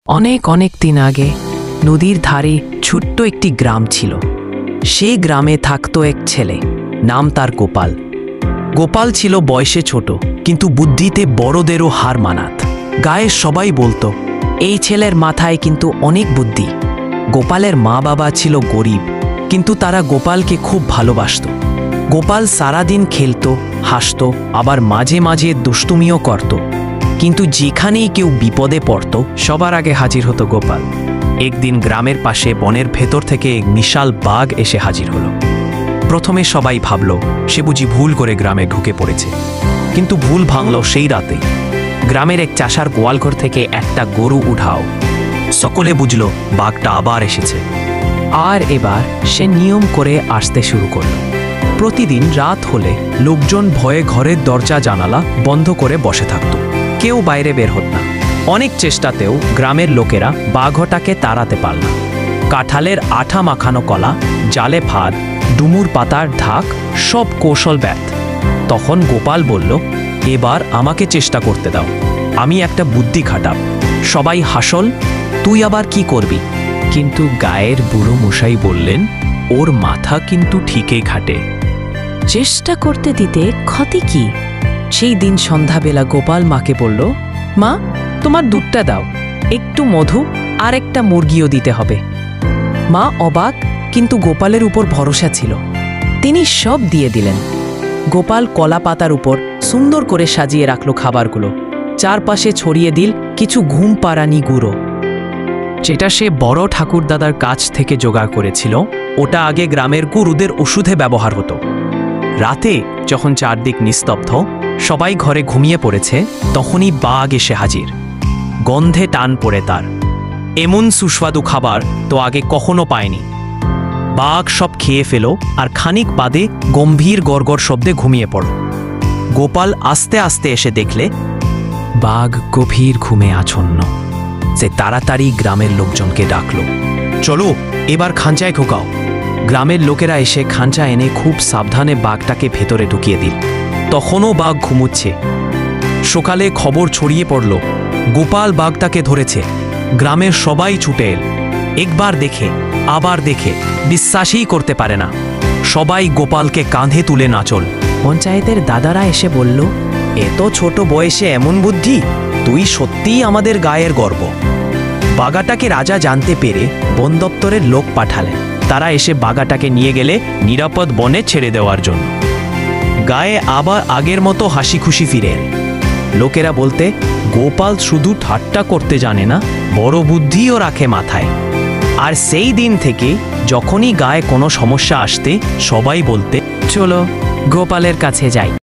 অনেক অনেক দিন আগে নদীর ধারে ছোট্ট একটি গ্রাম ছিল। সেই গ্রামে থাকতো এক ছেলে, নাম তার গোপাল। গোপাল ছিল বয়সে ছোট, কিন্তু বুদ্ধিতে বড়দেরও হার মানাত। গায়ের সবাই বলতো, এই ছেলের মাথায় কিন্তু অনেক বুদ্ধি। গোপালের মা বাবা ছিল গরিব, কিন্তু তারা গোপালকে খুব ভালোবাসত। গোপাল সারাদিন খেলতো, হাসতো, আবার মাঝে মাঝে দুষ্টুমিও করত। কিন্তু যেখানেই কেউ বিপদে পড়ত, সবার আগে হাজির হতো গোপাল। একদিন গ্রামের পাশে বনের ভেতর থেকে এক বিশাল বাঘ এসে হাজির হলো। প্রথমে সবাই ভাবল সে বুঝি ভুল করে গ্রামে ঢুকে পড়েছে, কিন্তু ভুল ভাঙল সেই রাতেই। গ্রামের এক চাষার গোয়ালঘর থেকে একটা গরু উঠাও। সকলে বুঝল বাঘটা আবার এসেছে। আর এবার সে নিয়ম করে আসতে শুরু করল। প্রতিদিন রাত হলে লোকজন ভয়ে ঘরের দরজা জানালা বন্ধ করে বসে থাকত, কেউ বাইরে বের হত না। অনেক চেষ্টাতেও গ্রামের লোকেরা বাঘটাকে তাড়াতে পারল না। কাঁঠালের আঠা মাখানো কলা, জালে ফাঁদ, ডুমুর পাতার ঢাক, সব কৌশল ব্যর্থ। তখন গোপাল বলল, এবার আমাকে চেষ্টা করতে দাও, আমি একটা বুদ্ধি খাটাব। সবাই হাসল, তুই আবার কি করবি? কিন্তু গায়ের বুড়ো মশাই বললেন, ওর মাথা কিন্তু ঠিকই খাটে, চেষ্টা করতে দিতে ক্ষতি কি? সেই দিন সন্ধ্যাবেলা গোপাল মাকে বলল, মা, তোমার দুধটা দাও, একটু মধু আর একটা মুরগিও দিতে হবে। মা অবাক, কিন্তু গোপালের উপর ভরসা ছিল। তিনি সব দিয়ে দিলেন। গোপাল কলা পাতার উপর সুন্দর করে সাজিয়ে রাখল খাবারগুলো, চারপাশে ছড়িয়ে দিল কিছু ঘুম পাড়ানি গুঁড়ো, যেটা সে বড় ঠাকুরদাদার কাছ থেকে জোগাড় করেছিল। ওটা আগে গ্রামের গুরুদের ওষুধে ব্যবহার হতো। রাতে যখন চারদিক নিস্তব্ধ, সবাই ঘরে ঘুমিয়ে পড়েছে, তখনই বাঘ এসে হাজির। গন্ধে টান পড়ে তার। এমন সুস্বাদু খাবার তো আগে কখনো পায়নি। বাঘ সব খেয়ে ফেল, আর খানিক বাদে গম্ভীর গড়গড় শব্দে ঘুমিয়ে পড়ল। গোপাল আস্তে আস্তে এসে দেখলে বাঘ গভীর ঘুমে আচ্ছন্ন। সে তাড়াতাড়ি গ্রামের লোকজনকে ডাকল, চলো এবার খাঁচায় ঢোকাও। গ্রামের লোকেরা এসে খাঁচা এনে খুব সাবধানে বাঘটাকে ভেতরে ঢুকিয়ে দিল। তখনও বাঘ ঘুমুচ্ছে। সকালে খবর ছড়িয়ে পড়ল, গোপাল বাঘটাকে ধরেছে। গ্রামের সবাই ছুটে এল। একবার দেখে, আবার দেখে বিশ্বাসই করতে পারে না। সবাই গোপালকে কাঁধে তুলে নাচল। পঞ্চায়েতের দাদারা এসে বলল, এত ছোট বয়সে এমন বুদ্ধি, তুই সত্যিই আমাদের গায়ের গর্ব। বাঘাটাকে রাজা জানতে পেরে বন দপ্তরের লোক পাঠালেন। তারা এসে বাঘাটাকে নিয়ে গেলে নিরাপদ বনে ছেড়ে দেওয়ার জন্য। গায়ে আবার আগের মতো হাসি খুশি ফিরে এল। লোকেরা বলতে, গোপাল শুধু ঠাট্টা করতে জানে না, বড় বুদ্ধিও রাখে মাথায়। আর সেই দিন থেকে যখনই গায়ে কোনো সমস্যা আসতে, সবাই বলতে, চলো গোপালের কাছে যাই।